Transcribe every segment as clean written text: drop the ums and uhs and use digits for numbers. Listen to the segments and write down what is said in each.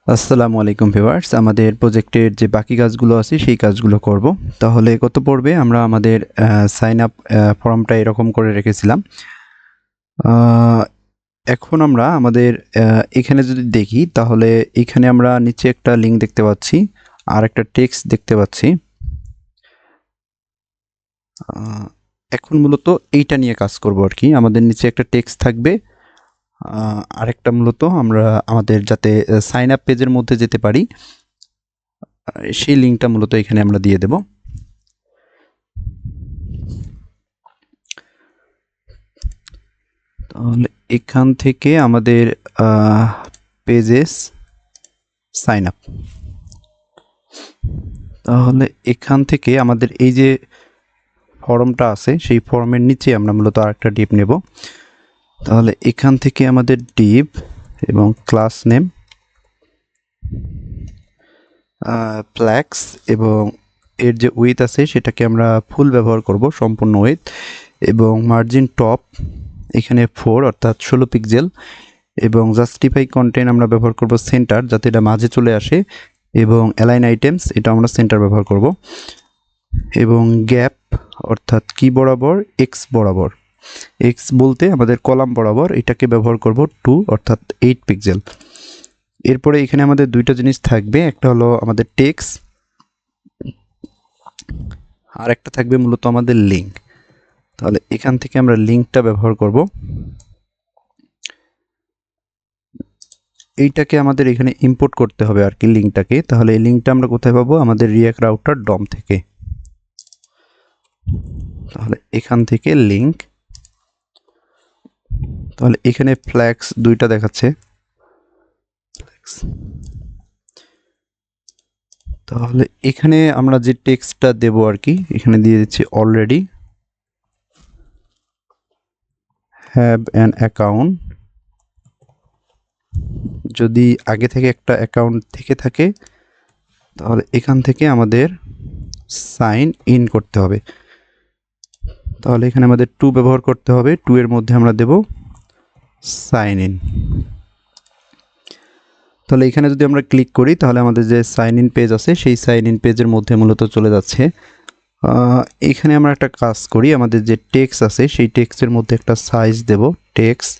আসসালামু আলাইকুম ভিউয়ার্স, আমাদের প্রজেক্টের যে বাকি কাজগুলো আছে সেই কাজগুলো করব। তাহলে গত পর্বে আমরা আমাদের সাইন আপ ফর্মটা এরকম করে রেখেছিলাম। এখন আমরা আমাদের এখানে যদি দেখি তাহলে এখানে আমরা নিচে একটা লিঙ্ক দেখতে পাচ্ছি আর একটা টেক্সট দেখতে পাচ্ছি। এখন মূলত এইটা নিয়ে কাজ করব আর কি। আমাদের নিচে একটা টেক্সট থাকবে, আরেকটা মূলত আমরা আমাদের যাতে সাইন আপ পেজের মধ্যে যেতে পারি সেই লিঙ্কটা মূলত এখানে আমরা দিয়ে দেব। তাহলে এখান থেকে আমাদের পেজেস সাইন আপ, তাহলে এখান থেকে আমাদের এই যে ফর্মটা আছে সেই ফর্মের নিচে আমরা মূলত আরেকটা ডিপ নেব। তাহলে এখান থেকে আমাদের ডিপ এবং ক্লাস নেম ফ্ল্যাক্স এবং এর যে উইথ আছে সেটাকে আমরা ফুল ব্যবহার করব, সম্পূর্ণ উইথ, এবং মার্জিন টপ এখানে 4 অর্থাৎ 16 পিক্সেল, এবং জাস্টিফাই কন্টেন্ট আমরা ব্যবহার করব সেন্টার, যাতে এটা মাঝে চলে আসে, এবং অ্যালাইন আইটেমস এটা আমরা সেন্টার ব্যবহার করব, এবং গ্যাপ অর্থাৎ কি বরাবর এক্স বরাবর, এক্স বলতে আমাদের কলাম বরাবর, এটাকে ব্যবহার করব 2 অর্থাৎ 8 পিক্সেল। এরপরে এখানে আমাদের দুইটা জিনিস থাকবে, একটা হলো আমাদের টেক্সট আর একটা থাকবে মূলত আমাদের লিঙ্ক। তাহলে এখান থেকে আমরা লিঙ্কটা ব্যবহার করব। এইটাকে আমাদের এখানে ইম্পোর্ট করতে হবে আর কি, লিঙ্কটাকে। তাহলে এই লিঙ্কটা আমরা কোথায় পাবো? আমাদের রিয়াক্ট রাউটার ডম থেকে। তাহলে এখান থেকে লিঙ্ক, তাহলে এখানে ফ্ল্যাক্স দুইটা দেখাচ্ছে। তাহলে এখানে আমরা যে টেক্সটটা দেব আর কি, এখানে দিয়ে দিচ্ছি অলরেডি হ্যাভ অ্যান অ্যাকাউন্ট। যদি আগে থেকে একটা অ্যাকাউন্ট থেকে থাকে তাহলে এখান থেকে আমাদের সাইন ইন করতে হবে। তাহলে এখানে আমাদের 2 ব্যবহার করতে হবে, 2 এর মধ্যে আমরা দেব সাইন ইন। তাহলে এখানে যদি আমরা ক্লিক করি তাহলে আমাদের যে সাইন ইন পেজ আছে সেই সাইন ইন পেজের মধ্যে মূলত চলে যাচ্ছে। এখানে আমরা একটা কাজ করি, আমাদের যে টেক্সট আছে সেই টেক্সটের মধ্যে একটা সাইজ দেব। টেক্সট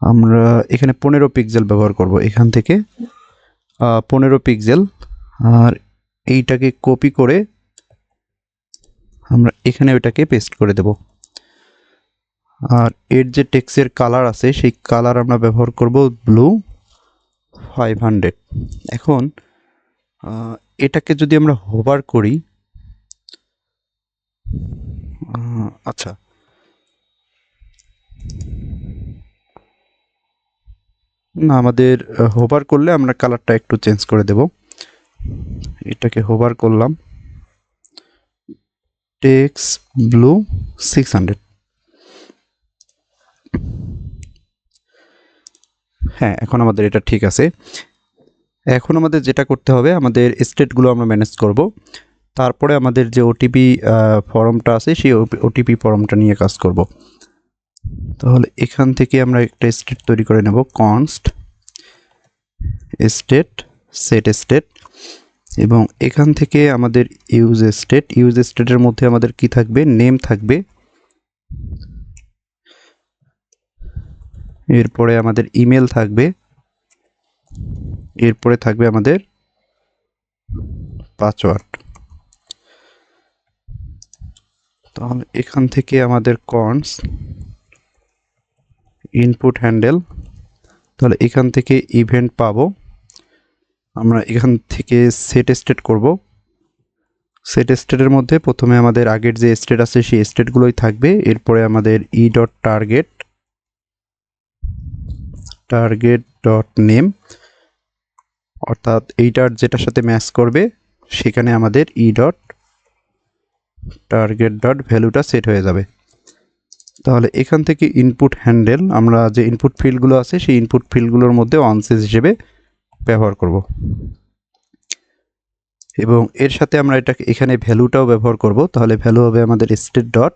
আমরা এখানে 15 পিক্সেল ব্যবহার করব, এখান থেকে 15 পিক্সেল, আর এইটাকে কপি করে আমরা এখানে ওইটাকে পেস্ট করে দেব। আর এর যে টেক্সটের কালার আছে সেই কালার আমরা ব্যবহার করব ব্লু 500। এখন এটাকে যদি আমরা হোভার করি, আচ্ছা না, আমাদের হোভার করলে আমরা কালারটা একটু চেঞ্জ করে দেব। এটাকে হোভার করলাম, টেক্সট ব্লু 600। হ্যাঁ, এখন আমাদের এটা ঠিক আছে। এখন আমাদের যেটা করতে হবে, আমাদের স্টেটগুলো আমরা ম্যানেজ করব। তারপরে আমাদের যে ওটিপি ফর্মটা আছে সেই ওটিপি ফর্মটা নিয়ে কাজ করব। তাহলে এখান থেকে আমরা একটা স্টেট তৈরি করে নেব, কনস্ট স্টেট সেট স্টেট, এবং এখান থেকে আমাদের ইউজ স্টেটের মধ্যে আমাদের কি থাকবে? নেম থাকবে, এরপরে আমাদের ইমেল থাকবে, এরপরে থাকবে আমাদের পাসওয়ার্ড। তাহলে এখান থেকে আমাদের কনস ইনপুট হ্যান্ডেল, তাহলে এখান থেকে ইভেন্ট পাবো, আমরা এখান থেকে সেট স্টেট করব। সেট স্টেটের মধ্যে প্রথমে আমাদের আগের যে স্টেট আছে সেই স্টেটগুলোই থাকবে, এরপরে আমাদের E dot target dot name, অর্থাৎ এইটার যেটার সাথে ম্যাচ করবে সেখানে আমাদের ই ডট টার্গেট ডট ভ্যালুটা সেট হয়ে যাবে। তাহলে এখান থেকে ইনপুট হ্যান্ডেল আমরা যে ইনপুট ফিল্ডগুলো আছে সেই ইনপুট ফিল্ডগুলোর মধ্যে অনসেস হিসেবে ব্যবহার করব, এবং এর সাথে আমরা এখানে ভ্যালুটাও ব্যবহার করব। তাহলে ভ্যালু হবে আমাদের স্টেট ডট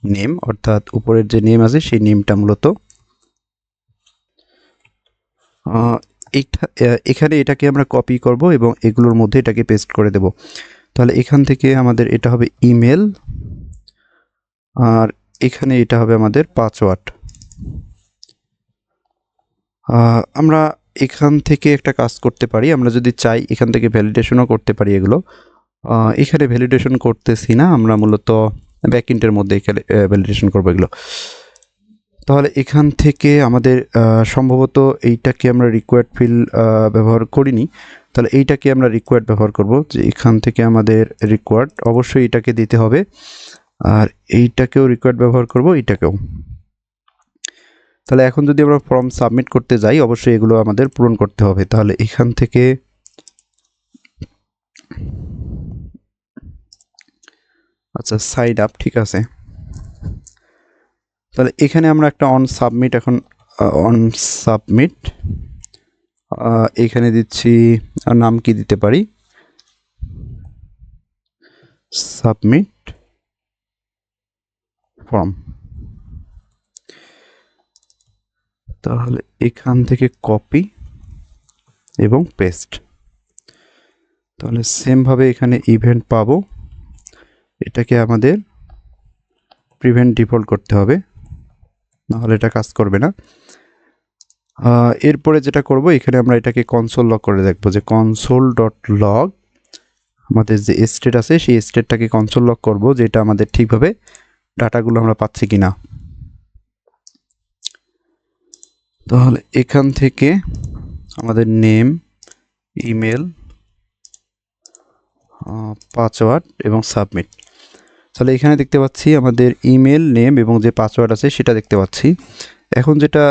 নেম, অর্থাৎ উপরের যে নেম আছে সেই নেমটা মূলত। এখানে এটাকে আমরা কপি করব এবং এগুলোর মধ্যে এটাকে পেস্ট করে দেব। তাহলে এখান থেকে আমাদের এটা হবে ইমেল, আর এখানে এটা হবে আমাদের পাসওয়ার্ড। আমরা এখান থেকে একটা কাজ করতে পারি, আমরা যদি চাই এখান থেকে ভ্যালিডেশনও করতে পারি এগুলো। এখানে ভ্যালিডেশন করতেছি না, আমরা মূলত ব্যাকএন্ডের মধ্যে এখানে ভ্যালিডেশন করবো এগুলো। তাহলে এখান থেকে আমাদের সম্ভবত এইটাকে আমরা রিকোয়ার্ড ফিল ব্যবহার করিনি, তাহলে এইটাকে আমরা রিকোয়ার্ড ব্যবহার করব, যে এখান থেকে আমাদের রিকোয়ার্ড অবশ্যই এটাকে দিতে হবে, আর এইটাকেও রিকোয়ার্ড ব্যবহার করব, এইটাকেও। তাহলে এখন যদি আমরা ফর্ম সাবমিট করতে যাই অবশ্যই এগুলো আমাদের পূরণ করতে হবে। তাহলে এখান থেকে আচ্ছা সাইড আপ, ঠিক আছে। তাহলে এখানে আমরা একটা অন সাবমিট, এখন অন সাবমিট এখানে দিচ্ছি, নাম কি দিতে পারি, সাবমিট ফর্ম। তাহলে এখান থেকে কপি এবং পেস্ট। তাহলে সেমভাবে এখানে ইভেন্ট পাবো, এটাকে আমাদের প্রিভেন্ট ডিফল্ট করতে হবে, নাহলে এটা কাজ করবে না। এরপরে যেটা করব, এখানে আমরা এটাকে কনসোল লগ করে দেখবো, যে কনসোল ডট লগ আমাদের যে স্টেট আছে সেই স্টেটটাকে কনসোল লগ করবো, যে এটা আমাদের ঠিকভাবে ডাটাগুলো আমরা পাচ্ছি কিনা। তাহলে এখান থেকে আমাদের নেম, ইমেল, পাসওয়ার্ড এবং সাবমিট। তাহলে এখানে দেখতে পাচ্ছি আমাদের ইমেল, নেম এবং যে পাসওয়ার্ড আছে সেটা দেখতে পাচ্ছি। এখন যেটা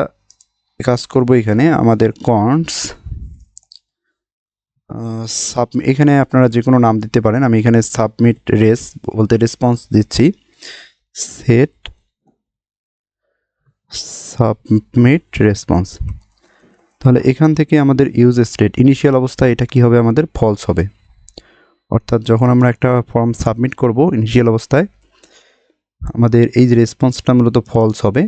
কাজ করব, এখানে আমাদের কন্টস এখানে আপনারা যে কোনো নাম দিতে পারেন, আমি এখানে সাবমিট বলতে রেসপন্স দিচ্ছি, সেট সাবমিট রেসপন্স। তাহলে এখান থেকে আমাদের ইউজ স্টেট ইনিশিয়াল অবস্থায় এটা কি হবে, আমাদের ফলস হবে, অর্থাৎ যখন আমরা একটা ফর্ম সাবমিট করব ইনিশিয়াল অবস্থায় আমাদের এই যে রেসপন্সটা মূলত ফলস হবে।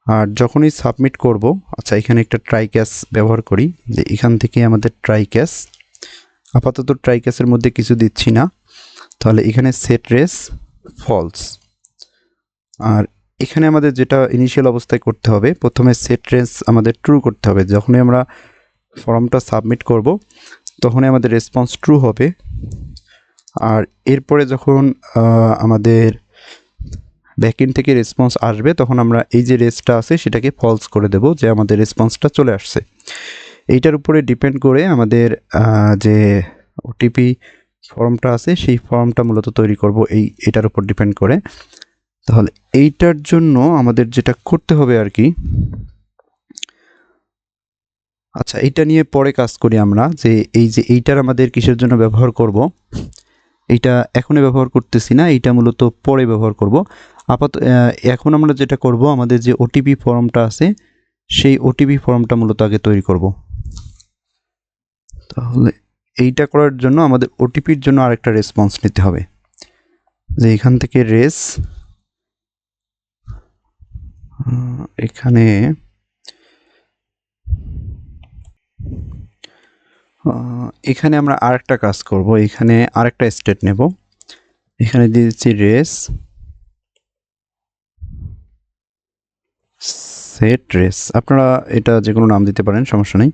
আর যখনই সাবমিট করব, আচ্ছা এখানে একটা ট্রাই ক্যাচ ব্যবহার করি, যে এখান থেকে আমাদের ট্রাই ক্যাচ, আপাতত ট্রাই ক্যাচের মধ্যে কিছু দিচ্ছি না, তাহলে এখানে সেট রেস ফলস। আর এখানে আমাদের যেটা ইনিশিয়াল অবস্থায় করতে হবে, প্রথমে সেট রেস আমাদের ট্রু করতে হবে, যখনই আমরা ফর্মটা সাবমিট করব তখনই আমাদের রেসপন্স ট্রু হবে। আর এরপরে যখন আমাদের ব্যাকএন্ড থেকে রেসপন্স আসবে তখন আমরা এই যে রেসটা আছে সেটাকে ফলস করে দেব, যে আমাদের রেসপন্সটা চলে আসছে। এইটার উপরে ডিপেন্ড করে আমাদের যে ওটিপি ফর্মটা আছে সেই ফর্মটা মূলত তৈরি করব এটার উপর ডিপেন্ড করে। তাহলে এইটার জন্য আমাদের যেটা করতে হবে আর কি, আচ্ছা এইটা নিয়ে পরে কাজ করি আমরা, যে এই যে এইটার আমাদের কিসের জন্য ব্যবহার করব, এইটা এখনই ব্যবহার করতেছি না, এইটা মূলত পরে ব্যবহার করব। এখন আমরা যেটা করব, আমাদের যে ওটিপি ফর্মটা আছে সেই ওটিপি ফর্মটা মূলত আগে তৈরি করব। তাহলে এইটা করার জন্য আমাদের ওটিপির জন্য আরেকটা রেসপন্স নিতে হবে, যে এখান থেকে এখানে এখানে আমরা আরেকটা কাজ করব, এখানে আরেকটা স্টেট নেব, এখানে দিয়ে দিচ্ছি সেট রেস, আপনারা এটা যে কোনো নাম দিতে পারেন, সমস্যা নেই।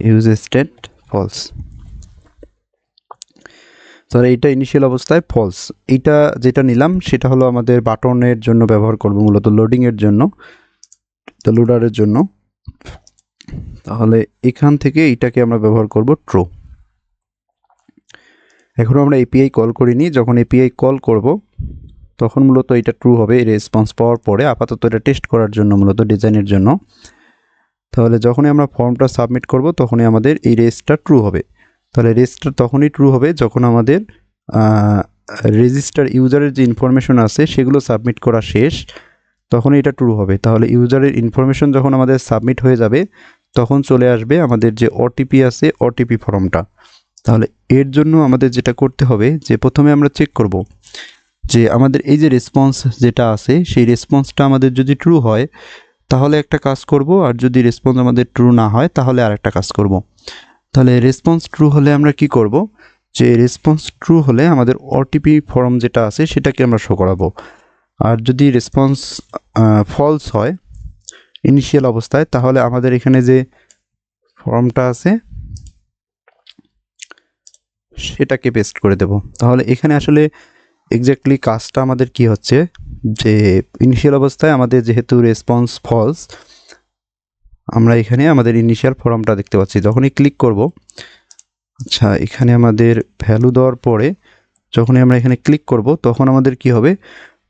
ইউজ স্টেট ফলস, তাহলে এইটা ইনিশিয়াল অবস্থায় ফলস। এইটা যেটা নিলাম সেটা হলো আমাদের বাটনের জন্য ব্যবহার করব, মূলত লোডিংয়ের জন্য, লোডারের জন্য। তাহলে এখান থেকে এইটাকে আমরা ব্যবহার করব ট্রু। এখন আমরা এপিআই কল করিনি, যখন এপিআই কল করব তখন মূলত এটা ট্রু হবে এই রেসপন্স পাওয়ার পরে, আপাতত এটা টেস্ট করার জন্য, মূলত ডিজাইনের জন্য। তাহলে যখনই আমরা ফর্মটা সাবমিট করব তখনই আমাদের এই রেসটা ট্রু হবে। তাহলে রেসটা তখনই ট্রু হবে যখন আমাদের রেজিস্টার ইউজারের যে ইনফরমেশন আছে সেগুলো সাবমিট করা শেষ, তখনই এটা ট্রু হবে। তাহলে ইউজারের ইনফরমেশন যখন আমাদের সাবমিট হয়ে যাবে তখন চলে আসবে আমাদের যে ওটিপি আছে ওটিপি ফর্মটা। তাহলে এর জন্য আমাদের যেটা করতে হবে, যে প্রথমে আমরা চেক করব যে আমাদের এই যে রেসপন্স যেটা আছে সেই রেসপন্সটা আমাদের যদি ট্রু হয় তাহলে একটা কাজ করব, আর যদি রেসপন্স আমাদের ট্রু না হয় তাহলে আর একটা কাজ করব। তাহলে রেসপন্স ট্রু হলে আমরা কি করব, যে রেসপন্স ট্রু হলে আমাদের ওটিপি ফর্ম যেটা আছে সেটাকে আমরা শো করাবো। আর যদি রেসপন্স ফলস হয় ইনিশিয়াল অবস্থায়, তাহলে আমাদের এখানে যে ফর্মটা আছে সেটাকে পেস্ট করে দেব। তাহলে এখানে আসলে এক্স্যাক্টলি কাজটা আমাদের কি হচ্ছে, যে ইনিশিয়াল অবস্থায় আমাদের যেহেতু রেসপন্স ফলস, আমরা এখানে আমাদের ইনিশিয়াল ফর্মটা দেখতে পাচ্ছি। যখনই ক্লিক করব, আচ্ছা এখানে আমাদের ভ্যালু দেওয়ার পরে যখনই আমরা এখানে ক্লিক করব তখন আমাদের কি হবে,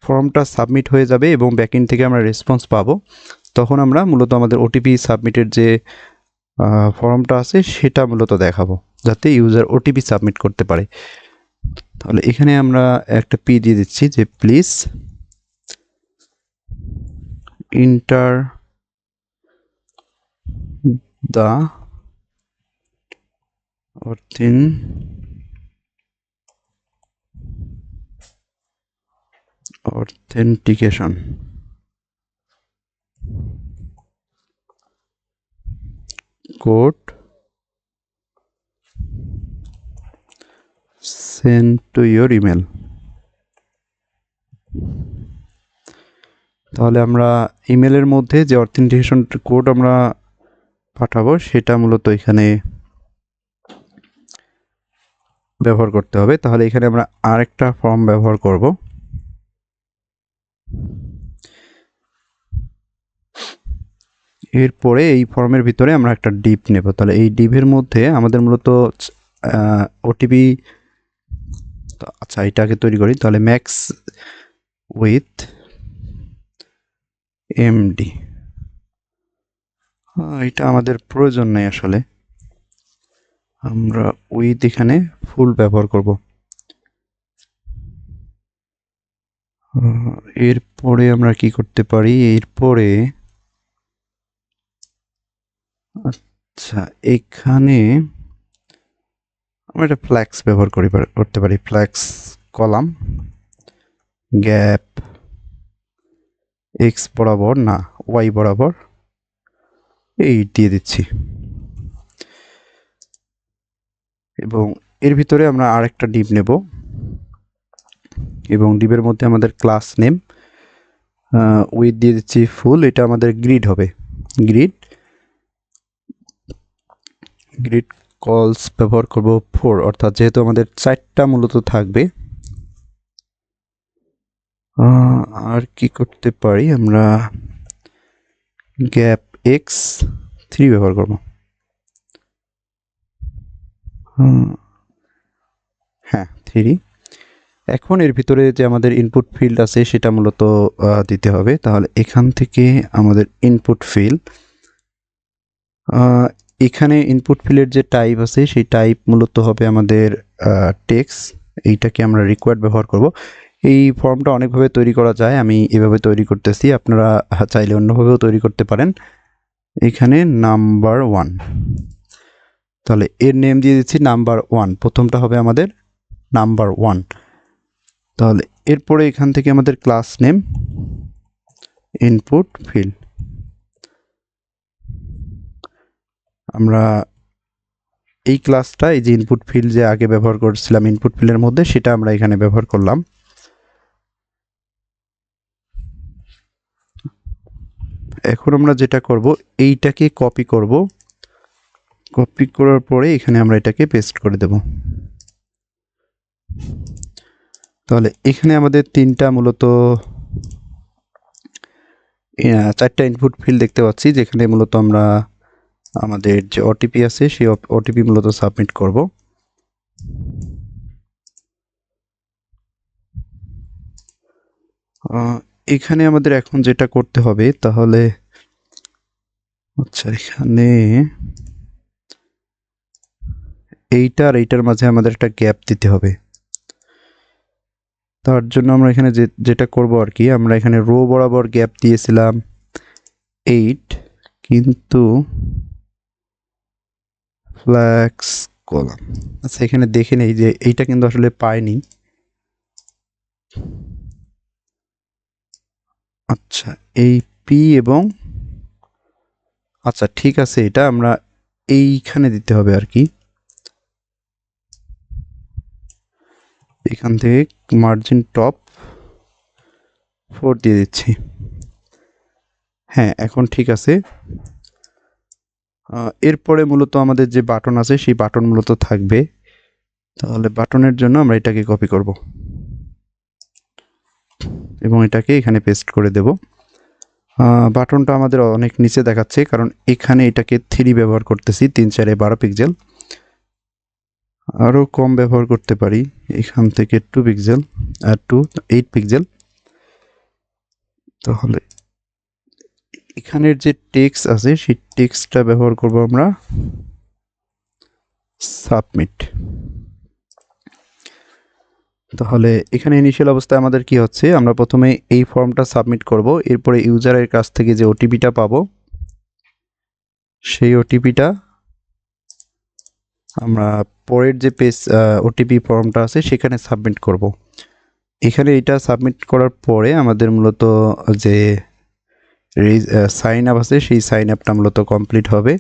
ফর্মটা সাবমিট হয়ে যাবে এবং ব্যাকএন্ড থেকে আমরা রেসপন্স পাবো। তখন আমরা মূলত আমাদের ওটিপি সাবমিটের যে ফর্মটা আছে সেটা মূলত দেখাবো, যাতে ইউজার ওটিপি সাবমিট করতে পারে। তাহলে এখানে আমরা একটা পি দিয়ে দিচ্ছি যে please enter the authentication code sent to your email। তাহলে আমরা ইমেলের মধ্যে যে অথেন্টিকেশন কোড আমরা পাঠাবো সেটা মূলত এখানে ব্যবহার করতে হবে। তাহলে এখানে আমরা আরেকটা ফর্ম ব্যবহার করব। এরপরে এই ফর্মের ভিতরে আমরা একটা ডিপ নেব। তাহলে এই ডিপের মধ্যে আমাদের মূলত ওটিপি, আচ্ছা এটাকে তৈরি করি। তাহলে ম্যাক্স উইথ এমডি, এটা আমাদের প্রয়োজন নেই আসলে, আমরা উইথ এখানে ফুল ব্যবহার করব। এরপরে আমরা কি করতে পারি, এরপরে আচ্ছা এখানে আমরা একটা ফ্ল্যাক্স ব্যবহার করতে পারি। ফ্ল্যাক্স কলাম গ্যাপ এক্স বরাবর না ওয়াই বরাবর এই দিয়ে দিচ্ছি, এবং এর ভিতরে আমরা আরেকটা ডিপ নেব এবং ডিপের মধ্যে আমাদের ক্লাস নেম উইথ দিয়ে দিচ্ছি ফুল। এটা আমাদের গ্রিড হবে, গ্রিড গ্রিড কলস ব্যবহার করব 4, অর্থাৎ যেহেতু আমাদের 4টা মূলত থাকবে। আর কি করতে পারি, আমরা গ্যাপ এক্স 3 ব্যবহার করব। হ্যাঁ 3। এখন এর ভিতরে যে আমাদের ইনপুট ফিল্ড আছে সেটা মূলত দিতে হবে। তাহলে এখান থেকে আমাদের ইনপুট ফিল্ড, এখানে ইনপুট ফিল্ডের যে টাইপ আছে সেই টাইপ মূলত হবে আমাদের টেক্সট। এইটাকে আমরা রিকোয়ার্ড ব্যবহার করব। এই ফর্মটা অনেকভাবে তৈরি করা যায়, আমি এভাবে তৈরি করতেছি, আপনারা চাইলে অন্যভাবেও তৈরি করতে পারেন। এখানে নাম্বার 1, তাহলে এর নেম দিয়ে দিচ্ছি নাম্বার 1, প্রথমটা হবে আমাদের নাম্বার 1। তাহলে এরপরে এখান থেকে আমাদের ক্লাস নেম ইনপুট ফিল্ড, আমরা এই ক্লাসটা এই যে ইনপুট ফিল্ড যে আগে ব্যবহার করছিলাম ইনপুট ফিল্ডের মধ্যে সেটা আমরা এখানে ব্যবহার করলাম। এখন আমরা যেটা করব, এইটাকে কপি করব, কপি করার পরে এখানে আমরা এটাকে পেস্ট করে দেব। তাহলে এখানে আমাদের তিনটা মূলত 4টা ইনপুট ফিল্ড দেখতে পাচ্ছি, যেখানে মূলত আমরা আমাদের যে ওটিপি আছে সেই ওটিপি মূলত সাবমিট করব। এখানে আমাদের এখন যেটা করতে হবে, তাহলে আচ্ছা এখানে এইটা আর এইটার মাঝে আমাদের একটা গ্যাপ দিতে হবে। তার জন্য আমরা এখানে যেটা করব আর কি, আমরা এখানে রো বরাবর গ্যাপ দিয়েছিলাম 8, কিন্তু ফ্ল্যাক্স কলাম, আচ্ছা এখানে দেখে নেই যে এইটা কিন্তু আসলে পাইনি। আচ্ছা এই পি এবং আচ্ছা ঠিক আছে, এটা আমরা এইখানে দিতে হবে আর কি। এখান থেকে মার্জিন টপ 4 দিয়ে দিচ্ছি। হ্যাঁ, এখন ঠিক আছে। এরপরে মূলত আমাদের যে বাটন আছে সেই বাটন মূলত থাকবে। তাহলে বাটনের জন্য আমরা এটাকে কপি করব এবং এটাকে এখানে পেস্ট করে দেব। বাটনটা আমাদের অনেক নিচে দেখাচ্ছে, কারণ এখানে এটাকে 3 ব্যবহার করতেছি, 3 4 12 পিক্সেল। আরও কম ব্যবহার করতে পারি, এখান থেকে 2 পিক্সেল আর 2 8 পিক্সেল। তাহলে এখানের যে টেক্সট আছে সেই টেক্সটটা ব্যবহার করব আমরা সাবমিট। তাহলে এখানে ইনিশিয়াল অবস্থায় আমাদের কি হচ্ছে, আমরা প্রথমে এই ফর্মটা সাবমিট করব, এরপরে ইউজারের কাছ থেকে যে ওটিপিটা পাবো সেই ওটিপিটা আমরা পরের যে পেজ ওটিপি ফর্মটা আছে সেখানে সাবমিট করব। এখানে এটা সাবমিট করার পরে আমাদের মূলত যে সাইন আপ আছে সেই সাইন আপটা মূলত কমপ্লিট হবে।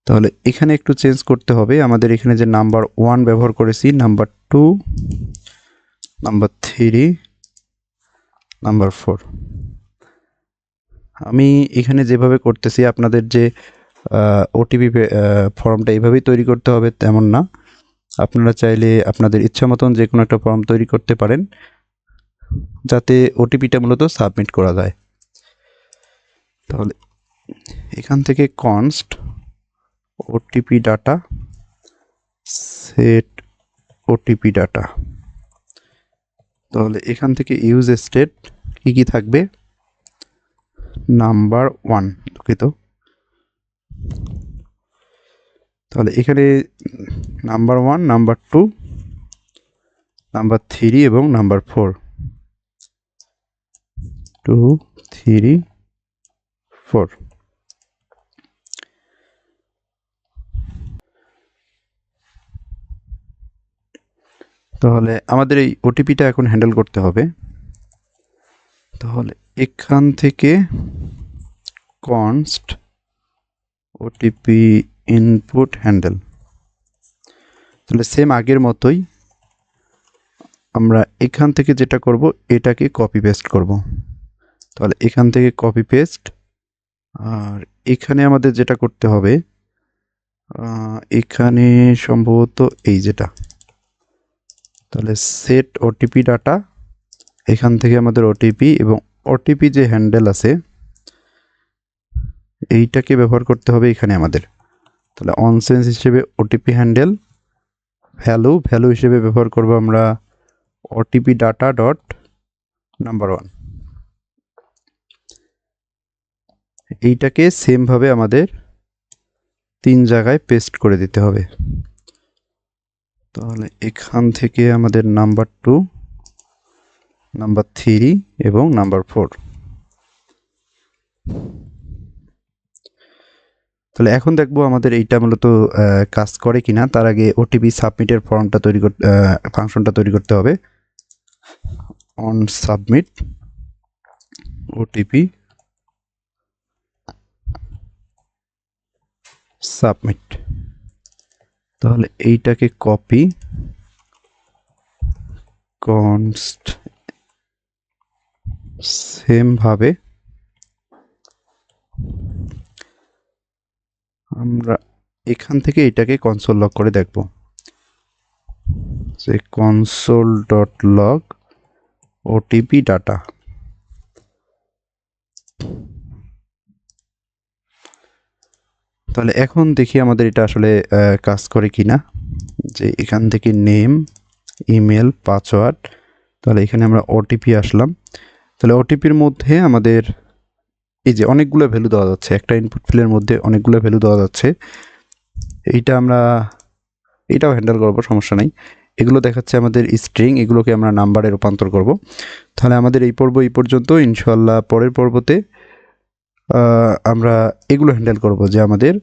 তাহলে এখানে একটু চেঞ্জ করতে হবে, আমাদের এখানে যে নাম্বার 1 ব্যবহার করেছি, নাম্বার 2, নাম্বার 3, নাম্বার 4। আমি এখানে যেভাবে করতেছি আপনাদের যে ওটিপি ফর্মটা এইভাবেই তৈরি করতে হবে তেমন না, আপনারা চাইলে আপনাদের ইচ্ছা মতন যে কোনো একটা ফর্ম তৈরি করতে পারেন যাতে ওটিপিটা মূলত সাবমিট করা যায়। তাহলে এখান থেকে const OTP data set OTP data, তাহলে এখান থেকে ইউজ স্টেট কি কি থাকবে, নাম্বার 1 দুঃখিত। তাহলে এখানে নাম্বার 1, নাম্বার 2, নাম্বার 3 এবং নাম্বার 4, 2 3 4। তাহলে আমাদের এই ওটিপিটা এখন হ্যান্ডেল করতে হবে। তাহলে এখান থেকে কনস্ট ওটিপি ইনপুট হ্যান্ডেল, তাহলে সেম আগের মতোই আমরা এখান থেকে যেটা করব এটাকে কপি পেস্ট করব। তাহলে এখান থেকে কপি পেস্ট, আর এখানে আমাদের যেটা করতে হবে এখানে সম্ভবত এই যেটা, তাহলে সেট ওটিপি ডাটা, এখান থেকে আমাদের ওটিপি এবং ওটিপি যে হ্যান্ডেল আছে এইটাকে ব্যবহার করতে হবে এখানে আমাদের। তাহলে অনসেন্স হিসেবে ওটিপি হ্যান্ডেল, ভ্যালু হিসেবে ব্যবহার করব আমরা ওটিপি ডাটা ডট নাম্বার 1। এইটাকে সেমভাবে আমাদের 3 জায়গায় পেস্ট করে দিতে হবে। তাহলে এখান থেকে আমাদের নাম্বার 2, নাম্বার 3 এবং নাম্বার 4। তাহলে এখন দেখবো আমাদের এইটা মূলত কাজ করে কিনা। তার আগে ওটিপি সাবমিটের ফর্মটা তৈরি করতে ফাংশনটা তৈরি করতে হবে। অন সাবমিট ওটিপি সাবমিট, তাহলে এইটাকে কপি কনস্ট সেম ভাবে আমরা এখান থেকে এটাকে কনসোল লগ করে দেখব যে console dot log OTP data. তাহলে এখন দেখি আমাদের এটা আসলে কাজ করে কিনা, যে এখান থেকে নেম, ইমেল, পাসওয়ার্ড, তাহলে এখানে আমরা ওটিপি আসলাম। তাহলে ওটিপির মধ্যে আমাদের এই যে অনেকগুলো ভ্যালু দেওয়া যাচ্ছে, একটা ইনপুট ফিল্ডের মধ্যে অনেকগুলো ভ্যালু দেওয়া যাচ্ছে। এটাও হ্যান্ডেল করব, সমস্যা নাই। এগুলো দেখাচ্ছে আমাদের স্ট্রিং, এগুলোকে আমরা নাম্বারে রূপান্তর করব। তাহলে আমাদের এই পর্ব এই পর্যন্ত, ইনশাআল্লাহ পরের পর্বতে আমরা এগুলো হ্যান্ডেল করব, যে আমাদের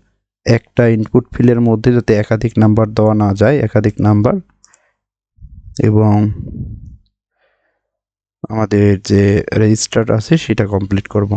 একটা ইনপুট ফিল্ডের মধ্যে যাতে একাধিক নাম্বার দেওয়া না যায়, একাধিক নাম্বার, এবং আমাদের যে রেজিস্টার আছে সেটা কমপ্লিট করব।